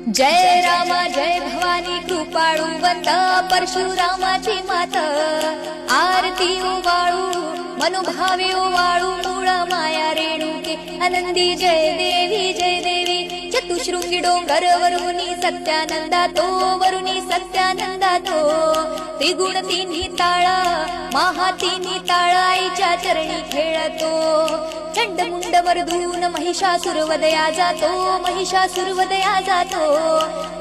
जय रामा जय भवानी कृपाळू one परशुरामाची मात आरती ओवाळू मनोभावे ओवाळू मूळ माया रेणुके आनंदी जय देवी चतुशृंगी डोंगर वरुणी सत्यानंदा तो वरुणी सत्यानंदा तो त्रिगुण तिन्ही ताळा महातिन्ही ताळा आईच्या चरणी खेळतो चंडमुंड मर्दून महिषासुरवदया जातो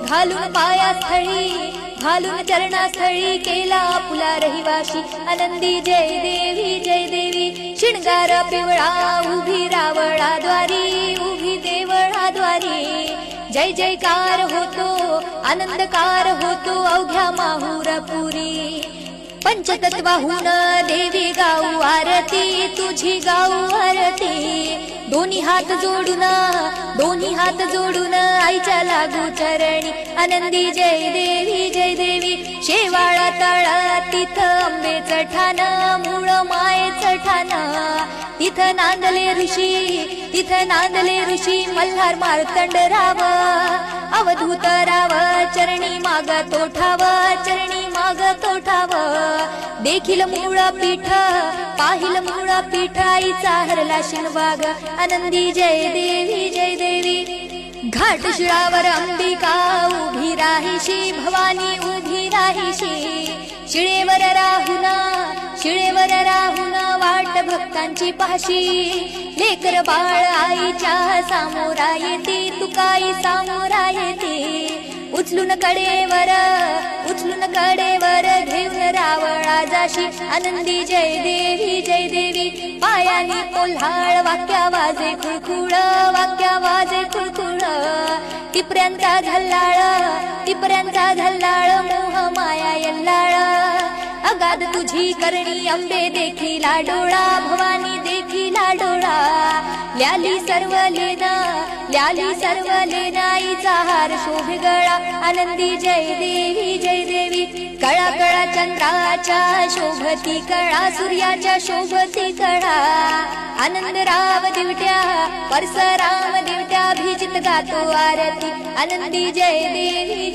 घालून पायास्थळी घालून चरणास्थळी केला पुला रहिवाशी आनंदी जय देवी शिणगार पिवळा उभी रावळाद्वारी उभी देवळाद्वारी जय जयकार होतो आनंदकार होतो अवघ्या माहुरपुरी पंचतत्वाहून देवी गाऊ आरती तुझी गाऊ आरती दोन्ही हात जोडून आईच्या लागू चरणी आनंदी जय देवी शेवाळा तळा तिथं आंबेचं ठाण मूळ मायेचं ठाण तिथं नांदले ऋषी मल्हार मार्तंड राव अवधूत राव चरणी माग तोठाव देखील मूळ पीठ पाहिल मूळ पीठ आईचा हरला शिणवाग आनंदी जय देवी घाट शिळावर अंबिका उभी राहिशी भवानी उभी राहिशी शिळेवर राहुन वाट भक्तांची पाशी लेकर बाळ आईच्या सामोरा येते तुकाई सामोरा येते उचलून कडेवर घेऊन रावळा जाशी आनंदी जय देवी पायानी कोल्हाळ वाक्या वाजे खुळखुळ टिपऱ्यांचा झल्लाळ मोह माया यल्लाळ अगाध तुझी करणी अंबे देखीला डोळा भवानी देखीला डोळा ल्याली सर्व लेना आईचा हार शोभे गळा आनंदी जय देवी कळा चंद्राच्या शोभती कळा सूर्याच्या शोभती कळा आनंद राव दिवट्या परसराम दिवट्या अभिजित गातो आरती आनंदी जय देवी